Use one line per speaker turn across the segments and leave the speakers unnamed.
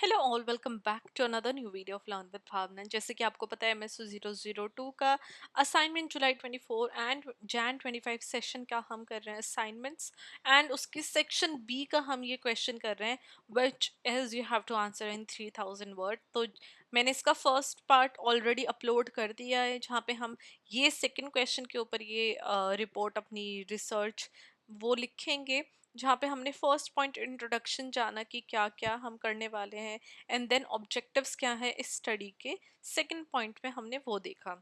Hello all, welcome back to another new video of learn with Bhavna. जैसे कि आपको पता है एमएसयू 002 का assignment July 24 and Jan 25 session का हम कर रहे हैं असाइनमेंट्स, एंड उसकी सेक्शन बी का हम ये क्वेश्चन कर रहे हैं which is you have to answer in 3000 word. तो मैंने इसका फर्स्ट पार्ट ऑलरेडी अपलोड कर दिया है जहाँ पे हम ये सेकेंड क्वेश्चन के ऊपर ये रिपोर्ट अपनी रिसर्च वो लिखेंगे, जहाँ पे हमने फर्स्ट पॉइंट इंट्रोडक्शन जाना कि क्या क्या हम करने वाले हैं, एंड देन ऑब्जेक्टिव्स क्या है इस स्टडी के। सेकंड पॉइंट में हमने वो देखा।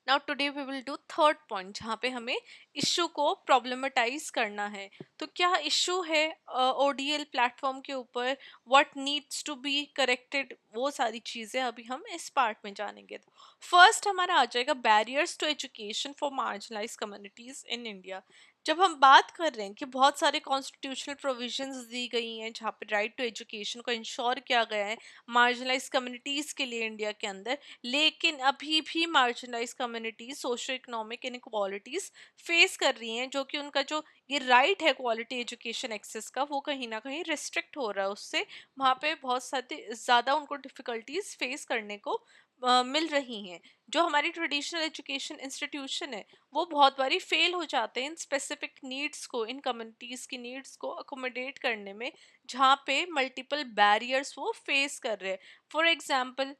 Now today we will do third point जहाँ पे हमें इशू को प्रॉब्लमेटाइज करना है। तो क्या इशू है ओडीएल प्लेटफॉर्म के ऊपर, what needs to be corrected, वो सारी चीज़ें अभी हम इस पार्ट में जानेंगे। फर्स्ट हमारा आ जाएगा barriers to education for marginalize communities in India. जब हम बात कर रहे हैं कि बहुत सारे कॉन्स्टिट्यूशनल प्रोविजंस दी गई हैं जहाँ पे राइट टू एजुकेशन को इंश्योर किया गया है मार्जिनलाइज कम्युनिटीज़ के लिए इंडिया के अंदर, लेकिन अभी भी marginalize communities socio economic inequalities face कर रही हैं, जो कि उनका जो ये राइट है क्वालिटी एजुकेशन एक्सेस का, वो कहीं ना कहीं रिस्ट्रिक्ट हो रहा है। उससे वहाँ पे बहुत सारे ज़्यादा उनको डिफ़िकल्टीज फेस करने को मिल रही हैं। जो हमारी ट्रेडिशनल एजुकेशन इंस्टीट्यूशन है वो बहुत बारी फेल हो जाते हैं इन स्पेसिफिक नीड्स को, इन कम्युनिटीज़ की नीड्स को अकोमोडेट करने में, जहाँ पे मल्टीपल बैरियर्स वो फेस कर रहे हैं। फॉर एग्जाम्पल,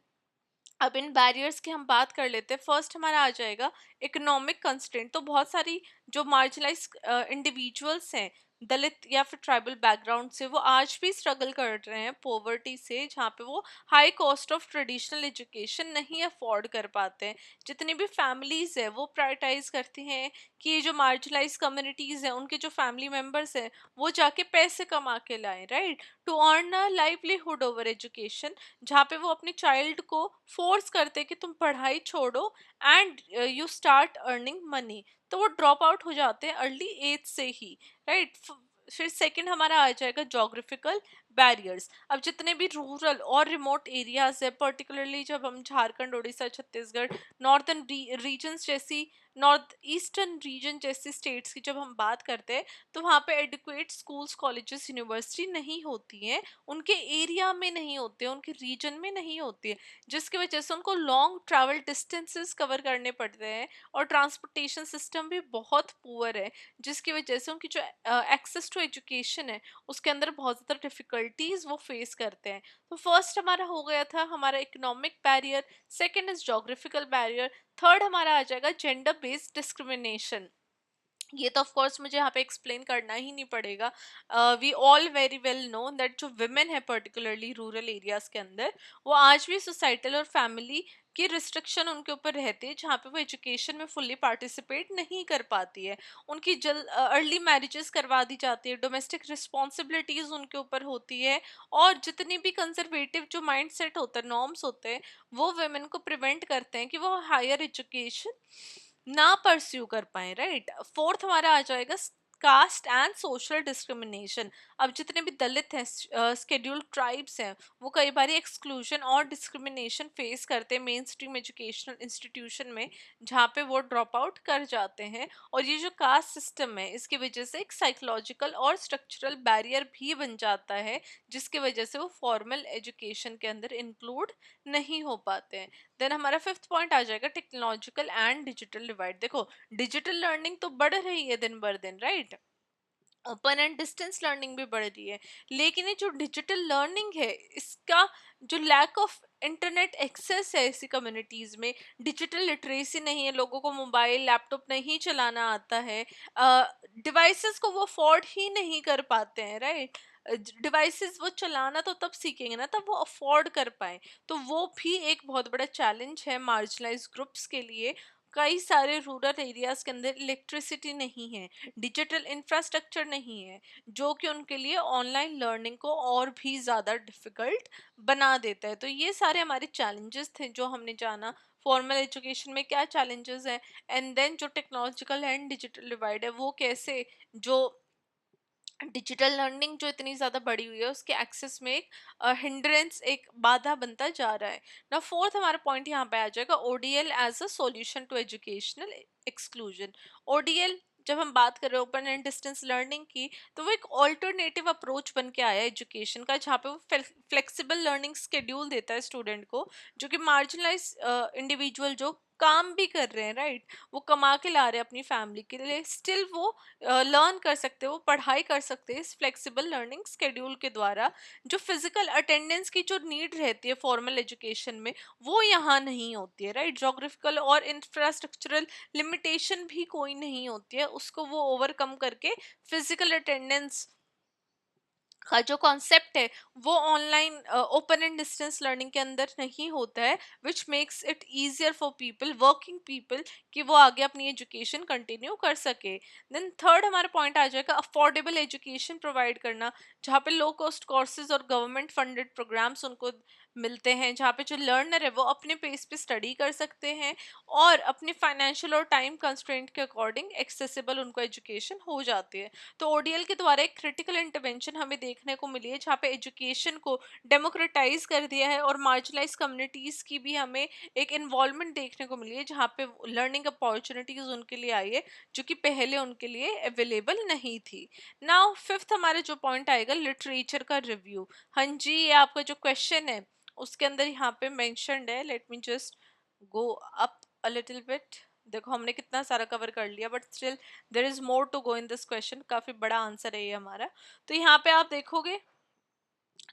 अब इन बैरियर्स की हम बात कर लेते हैं। फर्स्ट हमारा आ जाएगा इकोनॉमिक कंस्ट्रेंट। तो बहुत सारी जो मार्जिनलाइज इंडिविजुअल्स हैं दलित या फिर ट्राइबल बैकग्राउंड से, वो आज भी स्ट्रगल कर रहे हैं पॉवर्टी से, जहाँ पे वो high cost of traditional education नहीं अफोर्ड कर पाते हैं। जितनी भी फैमिलीज है वो प्रायोरिटाइज करती हैं कि ये जो मार्जिनलाइज कम्युनिटीज़ हैं उनके जो फैमिली मेम्बर्स हैं वो जाके पैसे कमा के लाएं, right, to earn a livelihood over education, जहाँ पे वो अपने चाइल्ड को फोर्स करते कि तुम पढ़ाई छोड़ो and you start earning money. तो वो ड्रॉप आउट हो जाते हैं अर्ली एज से ही, राइट। फिर सेकंड हमारा आ जाएगा जोग्राफिकल बैरियर्स। अब जितने भी रूरल और रिमोट एरियाज है, पर्टिकुलरली जब हम झारखंड, उड़ीसा, छत्तीसगढ़, नॉर्थन रीजन्स जैसी, नॉर्थ ईस्टर्न रीजन जैसी स्टेट्स की जब हम बात करते हैं, तो वहाँ पे एडुकेट स्कूल्स, कॉलेजेस, यूनिवर्सिटी नहीं होती हैं, उनके एरिया में नहीं होते हैं, उनके रीजन में नहीं होती है, जिसकी वजह से उनको लॉन्ग ट्रैवल डिस्टेंसेस कवर करने पड़ते हैं, और ट्रांसपोर्टेशन सिस्टम भी बहुत पुअर है, जिसकी वजह से उनकी जो एक्सेस टू एजुकेशन है उसके अंदर बहुत ज़्यादा डिफ़िकल्टीज वो फेस करते हैं। तो फर्स्ट हमारा हो गया था हमारा economic barrier, second is geographical barrier, third हमारा आ जाएगा जेंडर बेस्ड डिस्क्रिमिनेशन। ये तो ऑफ कोर्स मुझे यहाँ पे एक्सप्लेन करना ही नहीं पड़ेगा। We all very well know that जो विमेन है पर्टिकुलरली रूरल एरियाज के अंदर, वो आज भी सोसाइटल और फैमिली की रिस्ट्रिक्शन उनके ऊपर रहती है, जहाँ पे वो एजुकेशन में फुल्ली पार्टिसिपेट नहीं कर पाती है। उनकी अर्ली मैरिजेस करवा दी जाती है, डोमेस्टिक रिस्पॉन्सिबिलिटीज उनके ऊपर होती है, और जितनी भी कंजर्वेटिव जो माइंड सेट होता है, नॉर्म्स होते हैं, वो वेमेन को प्रिवेंट करते हैं कि वो हायर एजुकेशन ना परस्यू कर पाए, राइट। फोर्थ हमारा आ जाएगा कास्ट एंड सोशल डिस्क्रिमिनेशन। अब जितने भी दलित हैं, स्केड्यूल्ड ट्राइब्स हैं, वो कई बार एक्सक्लूजन और डिस्क्रिमिनेशन फेस करते हैं मेन स्ट्रीम एजुकेशनल इंस्टीट्यूशन में, जहाँ पे वो ड्रॉप आउट कर जाते हैं। और ये जो कास्ट सिस्टम है इसकी वजह से एक साइकोलॉजिकल और स्ट्रक्चरल बैरियर भी बन जाता है, जिसकी वजह से वो फॉर्मल एजुकेशन के अंदर इंक्लूड नहीं हो पाते हैं। देन हमारा फिफ्थ पॉइंट आ जाएगा टेक्नोलॉजिकल एंड डिजिटल डिवाइड। देखो, डिजिटल लर्निंग तो बढ़ रही है दिन बर दिन, right, open and distance learning भी बढ़ रही है, लेकिन ये जो डिजिटल लर्निंग है इसका जो लैक ऑफ इंटरनेट एक्सेस है ऐसी कम्युनिटीज में, डिजिटल लिटरेसी नहीं है, लोगों को मोबाइल लैपटॉप नहीं चलाना आता है, डिवाइसेस को वो अफोर्ड ही नहीं कर पाते हैं, राइट। डिवाइसेस वो चलाना तो तब सीखेंगे ना तब वो अफोर्ड कर पाए। तो वो भी एक बहुत बड़ा चैलेंज है मार्जिनलाइज ग्रुप्स के लिए। कई सारे रूरल एरियाज के अंदर इलेक्ट्रिसिटी नहीं है, डिजिटल इंफ्रास्ट्रक्चर नहीं है, जो कि उनके लिए ऑनलाइन लर्निंग को और भी ज़्यादा डिफिकल्ट बना देता है। तो ये सारे हमारे चैलेंजेस थे जो हमने जाना फॉर्मल एजुकेशन में क्या चैलेंजेस हैं, एंड देन जो टेक्नोलॉजिकल एंड डिजिटल डिवाइड है वो कैसे, जो डिजिटल लर्निंग जो इतनी ज़्यादा बढ़ी हुई है उसके एक्सेस में एक हिंड्रेंस, एक बाधा बनता जा रहा है ना। फोर्थ हमारा पॉइंट यहाँ पे आ जाएगा ODL as a solution to educational exclusion. ODL जब हम बात कर रहे हैं ओपन एंड डिस्टेंस लर्निंग की, तो वो एक ऑल्टरनेटिव अप्रोच बन के आया है एजुकेशन का, जहाँ पे वो फ्लेक्सिबल लर्निंग स्केड्यूल देता है स्टूडेंट को, जो कि मार्जिनलाइज इंडिविजुअल जो काम भी कर रहे हैं, राइट, वो कमा के ला रहे हैं अपनी फैमिली के लिए, स्टिल वो लर्न कर सकते हैं, वो पढ़ाई कर सकते हैं इस फ्लेक्सिबल लर्निंग स्केड्यूल के द्वारा। जो फिजिकल अटेंडेंस की जो नीड रहती है फॉर्मल एजुकेशन में, वो यहाँ नहीं होती है, राइट। जोग्राफिकल और इंफ्रास्ट्रक्चरल लिमिटेशन भी कोई नहीं होती है, उसको वो ओवरकम करके फिजिकल अटेंडेंस का जो कॉन्सेप्ट है वो online open and distance learning के अंदर नहीं होता है, which makes it easier for people, working people, कि वो आगे अपनी एजुकेशन कंटिन्यू कर सके। देन थर्ड हमारा पॉइंट आ जाएगा अफोर्डेबल एजुकेशन प्रोवाइड करना, जहाँ पे लो कॉस्ट कोर्सेज और गवर्नमेंट फंडेड प्रोग्राम्स उनको मिलते हैं, जहाँ पे जो लर्नर है वो अपने पेस पे स्टडी कर सकते हैं और अपने फाइनेंशियल और टाइम कंस्ट्रेंट के अकॉर्डिंग एक्सेसिबल उनको एजुकेशन हो जाती है। तो ओडीएल के द्वारा एक क्रिटिकल इंटरवेंशन हमें देखने को मिली है, जहाँ पे एजुकेशन को डेमोक्रेटाइज कर दिया है और मार्जिनलाइज कम्युनिटीज की भी हमें एक इन्वॉल्वमेंट देखने को मिली है, जहाँ पे लर्निंग अपॉर्चुनिटीज उनके लिए आई है जो कि पहले उनके लिए अवेलेबल नहीं थी। नाउ फिफ्थ हमारे जो पॉइंट आएगा लिटरेचर का रिव्यू। हाँ जी, ये आपका जो क्वेश्चन है उसके अंदर यहाँ पे मेंशन्ड है, let me just go up a little bit. देखो हमने कितना सारा कवर कर लिया, but still there is more to go in this question, काफी बड़ा आंसर है ये हमारा। तो यहाँ पे आप देखोगे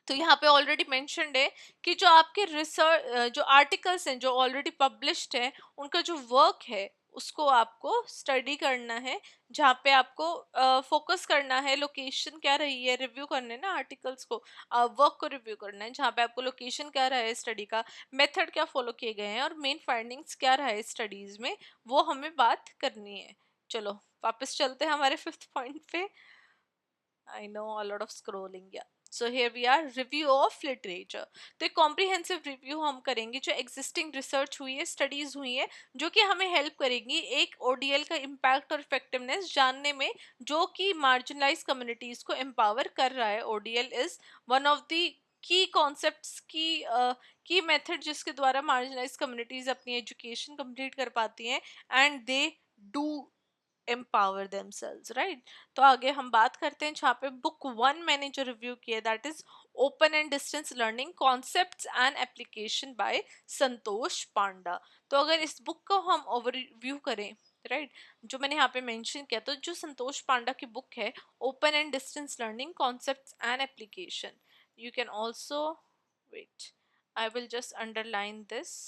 तो यहाँ पे ऑलरेडी मेंशन्ड है कि जो आपके रिसर्च जो आर्टिकल्स हैं जो ऑलरेडी पब्लिश्ड हैं, उनका जो वर्क है उसको आपको स्टडी करना है, जहाँ पे आपको फोकस करना है लोकेशन क्या रही है, रिव्यू करने ना आर्टिकल्स को, वर्क को रिव्यू करना है, जहाँ पे आपको लोकेशन क्या रहा है स्टडी का, मेथड क्या फॉलो किए गए हैं और मेन फाइंडिंग्स क्या रहा है स्टडीज में, वो हमें बात करनी है। चलो वापस चलते हैं हमारे फिफ्थ पॉइंट पे। I know a lot of scrolling, yeah. So here we are, review of literature. तो एक कॉम्प्रिहेंसिव रिव्यू हम करेंगे जो एग्जिस्टिंग रिसर्च हुई है, स्टडीज हुई है, जो कि हमें हेल्प करेंगी एक ओडीएल का इम्पैक्ट और इफेक्टिवनेस जानने में, जो कि मार्जिनलाइज कम्युनिटीज को एम्पावर कर रहा है। ODL is one of the key concepts की मेथड जिसके द्वारा मार्जिनलाइज कम्युनिटीज अपनी एजुकेशन कंप्लीट कर पाती हैं and they do empower themselves, right। तो आगे हम बात करते हैं, जहाँ पे बुक वन मैंने जो रिव्यू किया that is open and distance learning concepts and application by Santosh Panda. तो अगर इस बुक को हम ओवरव्यू करें, राइट, जो मैंने यहाँ पे मेंशन किया, तो जो संतोष पांडा की बुक है open and distance learning concepts and application, you can also wait, I will just underline this.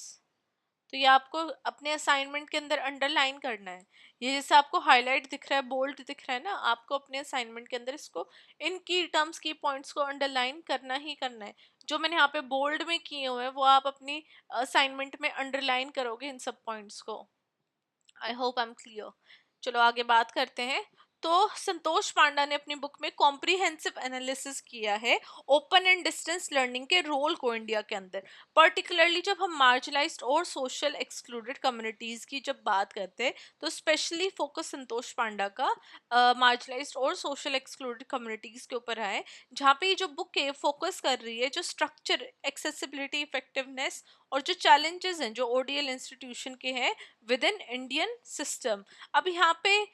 तो ये आपको अपने असाइनमेंट के अंदर अंडरलाइन करना है। ये जैसे आपको हाईलाइट दिख रहा है, बोल्ड दिख रहा है ना, आपको अपने असाइनमेंट के अंदर इसको इन की टर्म्स की पॉइंट्स को अंडरलाइन करना ही करना है। जो मैंने यहाँ पे बोल्ड में किए हुए हैं वो आप अपनी असाइनमेंट में अंडरलाइन करोगे इन सब पॉइंट्स को। I hope I am clear. चलो आगे बात करते हैं। तो संतोष पांडा ने अपनी बुक में कॉम्प्रिहेंसिव एनालिसिस किया है ओपन एंड डिस्टेंस लर्निंग के रोल को इंडिया के अंदर, पर्टिकुलरली जब हम मार्जिनलाइज्ड और सोशल एक्सक्लूडेड कम्युनिटीज की जब बात करते हैं, तो स्पेशली फोकस संतोष पांडा का मार्जिनलाइज्ड और सोशल एक्सक्लूडेड कम्युनिटीज के ऊपर है, जहाँ पे ये जो बुक है फोकस कर रही है जो स्ट्रक्चर, एक्सेसिबिलिटी, इफेक्टिवनेस और जो चैलेंजेस हैं जो ओडीएल इंस्टीट्यूशन के हैं विद इन इंडियन सिस्टम। अब यहाँ पे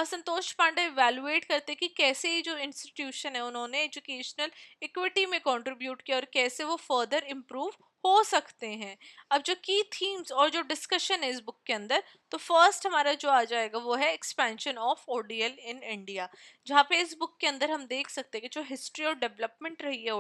संतोष पांडे इवेलुएट करते कि कैसे ये जो इंस्टीट्यूशन है उन्होंने एजुकेशनल इक्विटी में कंट्रीब्यूट किया और कैसे वो फर्दर इम्प्रूव हो सकते हैं। अब जो की थीम्स और जो डिस्कशन है इस बुक के अंदर, तो फर्स्ट हमारा जो आ जाएगा वो है expansion of ODL in India, जहाँ पे इस बुक के अंदर हम देख सकते हैं कि जो हिस्ट्री और डेवलपमेंट रही है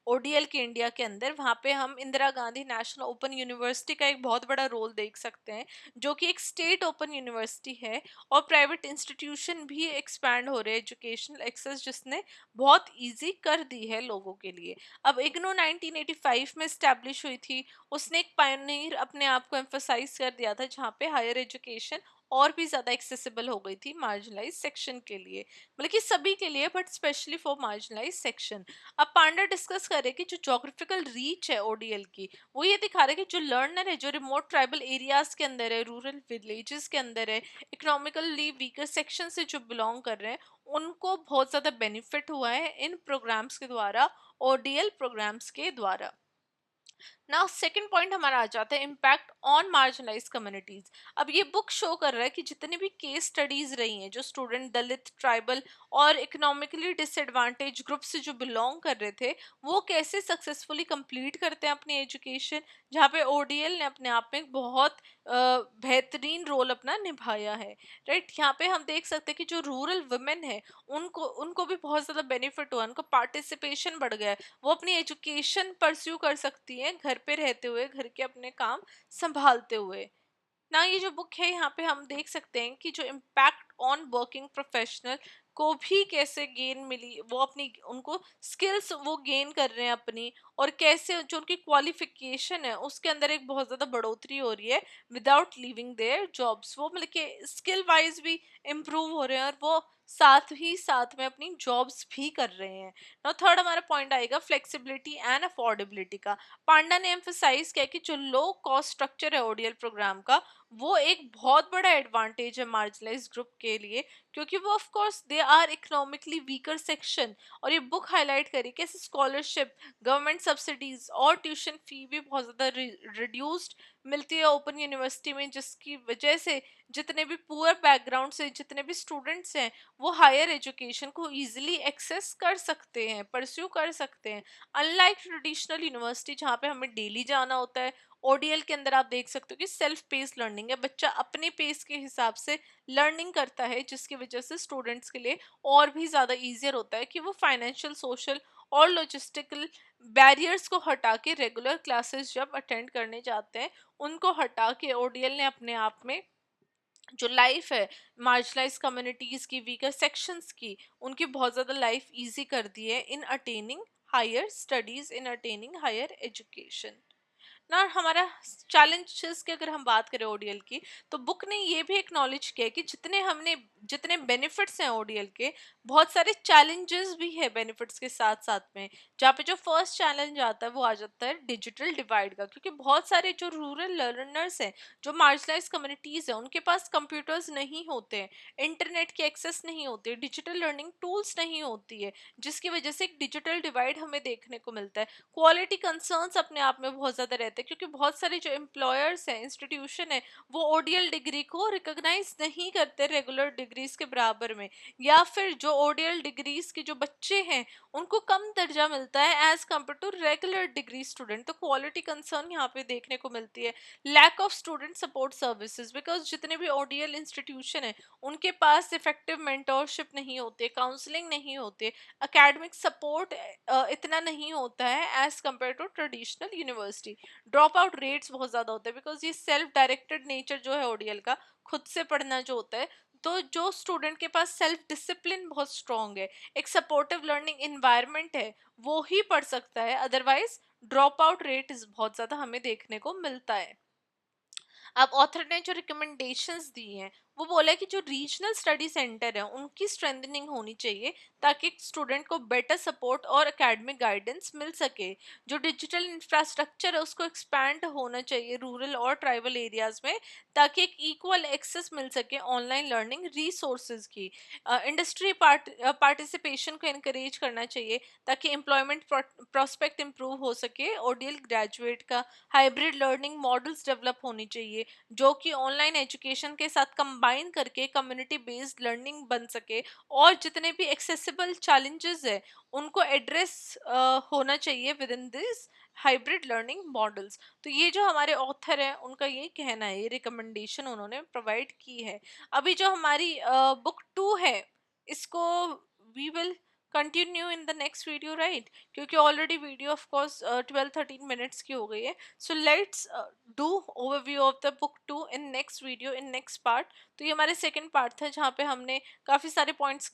ओडीएल के इंडिया के अंदर, वहाँ पे हम Indira Gandhi national open university का एक बहुत बड़ा रोल देख सकते हैं, जो कि एक स्टेट ओपन यूनिवर्सिटी है और प्राइवेट इंस्टीट्यूशन भी एक्सपैंड हो रहे हैं एजुकेशनल एक्सेस, जिसने बहुत इजी कर दी है लोगों के लिए। अब इग्नू 1985 में स्टैब्लिश हुई थी, उसने एक पायनियर अपने आप को एम्फोसाइज कर दिया था, जहाँ पे हायर एजुकेशन और भी ज़्यादा एक्सेसिबल हो गई थी मार्जिनलाइज सेक्शन के लिए, मतलब कि सभी के लिए but specially for marginalize section. अब पांडा डिस्कस करे कि जो जोग्राफिकल रीच है ओडीएल की, वो ये दिखा रहा है कि जो लर्नर है जो रिमोट ट्राइबल एरियाज के अंदर है, रूरल विलेजेस के अंदर है, इकोनॉमिकली वीकर सेक्शन से जो बिलोंग कर रहे हैं, उनको बहुत ज़्यादा बेनिफिट हुआ है इन प्रोग्राम्स के द्वारा, ओडीएल प्रोग्राम्स के द्वारा। नाउ सेकंड पॉइंट हमारा आ जाता है इम्पैक्ट ऑन मार्जिनलाइज कम्युनिटीज। अब ये बुक शो कर रहा है कि जितनी भी केस स्टडीज रही हैं जो स्टूडेंट दलित, ट्राइबल और इकोनॉमिकली डिसएडवांटेज ग्रुप से जो बिलोंग कर रहे थे, वो कैसे सक्सेसफुली कंप्लीट करते हैं अपनी एजुकेशन, जहाँ पे ओडीएल ने अपने आप में एक बहुत बेहतरीन रोल अपना निभाया है। राइट, यहाँ पे हम देख सकते हैं कि जो रूरल वुमेन है, उनको उनको भी बहुत ज़्यादा बेनिफिट हुआ, उनका पार्टिसिपेशन बढ़ गया है, वो अपनी एजुकेशन परस्यू कर सकती हैं घर पे रहते हुए, घर के अपने काम संभालते हुए ना। ये जो बुक है यहाँ पे हम देख सकते हैं कि जो इम्पैक्ट ऑन वर्किंग प्रोफेशनल को भी कैसे गेन मिली, वो अपनी उनको स्किल्स वो गेन कर रहे हैं अपनी, और कैसे जो उनकी क्वालिफिकेशन है उसके अंदर एक बहुत ज़्यादा बढ़ोतरी हो रही है विदाउट लीविंग देयर जॉब्स। वो मतलब कि स्किल वाइज भी इम्प्रूव हो रहे हैं और वो साथ ही साथ में अपनी जॉब्स भी कर रहे हैं ना। थर्ड हमारा पॉइंट आएगा फ्लेक्सिबिलिटी एंड अफोर्डेबिलिटी का। पांडा ने एम्फेसाइज किया कि जो लो कॉस्ट स्ट्रक्चर है ओडीएल प्रोग्राम का, वो एक बहुत बड़ा एडवांटेज है मार्जिनलाइज ग्रुप के लिए, क्योंकि वो of course they are economically weaker section. और ये बुक हाईलाइट करी कैसे स्कॉलरशिप, गवर्नमेंट सब्सिडीज और ट्यूशन फी भी बहुत ज़्यादा रिड्यूस्ड मिलती है ओपन यूनिवर्सिटी में, जिसकी वजह से जितने भी पुअर बैकग्राउंड से जितने भी स्टूडेंट्स हैं, वो हायर एजुकेशन को इजीली एक्सेस कर सकते हैं, परस्यू कर सकते हैं। अनलाइक ट्रेडिशनल यूनिवर्सिटी जहाँ पे हमें डेली जाना होता है, ओडीएल के अंदर आप देख सकते हो कि सेल्फ पेस लर्निंग है, बच्चा अपने पेस के हिसाब से लर्निंग करता है, जिसकी वजह से स्टूडेंट्स के लिए और भी ज़्यादा ईजियर होता है कि वो फाइनेंशियल, सोशल और लॉजिस्टिकल बैरियर्स को हटा के रेगुलर क्लासेस जब अटेंड करने जाते हैं, उनको हटा के ओडीएल ने अपने आप में जो लाइफ है मार्जिनलाइज कम्युनिटीज की, वीकर सेक्शंस की, उनकी बहुत ज़्यादा लाइफ इजी कर दी है इन अटेनिंग हायर स्टडीज, इन अटेनिंग हायर एजुकेशन ना। हमारा चैलेंजेस की अगर हम बात करें ओडीएल की, तो बुक ने ये भी एक्नॉलेज किया कि जितने बेनिफिट्स हैं ओडीएल के, बहुत सारे चैलेंजेस भी है बेनिफिट्स के साथ साथ में। जहाँ पे जो फर्स्ट चैलेंज आता है वो आ जाता है डिजिटल डिवाइड का, क्योंकि बहुत सारे जो रूरल लर्नर्स हैं, जो मार्जिनलाइज कम्युनिटीज हैं, उनके पास कंप्यूटर्स नहीं होते हैं, इंटरनेट की एक्सेस नहीं होती है, डिजिटल लर्निंग टूल्स नहीं होती है, जिसकी वजह से एक डिजिटल डिवाइड हमें देखने को मिलता है। क्वालिटी कंसर्न्स अपने आप में बहुत ज़्यादा रहते हैं, क्योंकि बहुत सारे जो एम्प्लॉयर्स हैं, इंस्टीट्यूशन है, वो ओडीएल डिग्री को रिकॉग्नाइज नहीं करते रेगुलर डिग्रीज के बराबर में, या फिर जो ओडीएल डिग्रीज के जो बच्चे हैं, उनको कम दर्जा मिलता है as compare to regular degree student. तो क्वालिटी कंसर्न यहाँ पे देखने को मिलती है। Lack of student support services, because जितने भी ओडीएल इंस्टीट्यूशन है, उनके पास इफेक्टिव मेंटोरशिप नहीं होती, काउंसलिंग नहीं होती, एकेडमिक सपोर्ट इतना नहीं होता है as compare to traditional university. Drop out rates बहुत ज़्यादा होते हैं, बिकॉज ये सेल्फ डायरेक्टेड नेचर जो है ओडीएल का, खुद से पढ़ना जो होता है, तो जो स्टूडेंट के पास सेल्फ डिसिप्लिन बहुत स्ट्रांग है, एक सपोर्टिव लर्निंग इन्वायरमेंट है, वो ही पढ़ सकता है, अदरवाइज ड्रॉप आउट रेट बहुत ज़्यादा हमें देखने को मिलता है। अब ऑथर ने जो रिकमेंडेशंस दी हैं, वो बोला है कि जो रीजनल स्टडी सेंटर है उनकी स्ट्रेंथनिंग होनी चाहिए, ताकि स्टूडेंट को बेटर सपोर्ट और एकेडमिक गाइडेंस मिल सके। जो डिजिटल इंफ्रास्ट्रक्चर है उसको एक्सपैंड होना चाहिए रूरल और ट्राइबल एरियाज में, ताकि एक इक्वल एक्सेस मिल सके ऑनलाइन लर्निंग रिसोर्सेज की। इंडस्ट्री पार्टिसिपेशन को इनकरेज करना चाहिए, ताकि एम्प्लॉयमेंट प्रोस्पेक्ट इंप्रूव हो सके ओडीएल ग्रेजुएट का। हाइब्रिड लर्निंग मॉडल्स डेवलप होनी चाहिए, जो कि ऑनलाइन एजुकेशन के साथ कंबाइन करके कम्युनिटी बेस्ड लर्निंग बन सके, और जितने भी एक्सेसिबल चैलेंजेस है उनको एड्रेस होना चाहिए with in this hybrid learning models. तो ये जो हमारे ऑथर हैं उनका ये कहना है, ये रिकमेंडेशन उन्होंने प्रोवाइड की है। अभी जो हमारी बुक 2 है, इसको we will continue in the next video, right, क्योंकि already video of course 12-13 minutes की हो गई है। So let's do overview of the book 2 in next video, in next part. तो ये हमारे सेकंड पार्ट था, जहाँ पे हमने काफ़ी सारे पॉइंट्स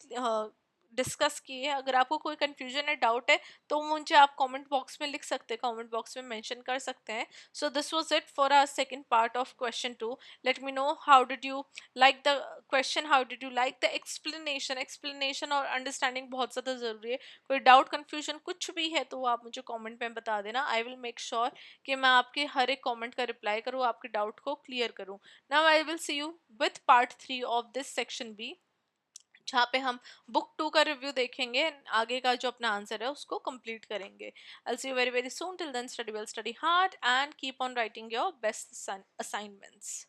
डिस्कस किए हैं। अगर आपको कोई कंफ्यूजन है, डाउट है, तो मुझे आप कमेंट बॉक्स में लिख सकते हैं, कमेंट बॉक्स में मेंशन कर सकते हैं। So this was it for our second part of question 2। Let me know how did you like the question, how did you like the explanation और अंडरस्टैंडिंग बहुत ज़्यादा ज़रूरी है। कोई डाउट, कंफ्यूजन कुछ भी है, तो वो आप मुझे कमेंट में बता देना। आई विल मेक श्योर कि मैं आपके हर एक कमेंट का रिप्लाई करूँ, आपके डाउट को क्लियर करूँ। Now I will see you with part 3 of this section B. जहाँ पे हम बुक 2 का रिव्यू देखेंगे, आगे का जो अपना आंसर है उसको कंप्लीट करेंगे। I see you very very soon, till then study well, study hard and keep on writing your best assignments.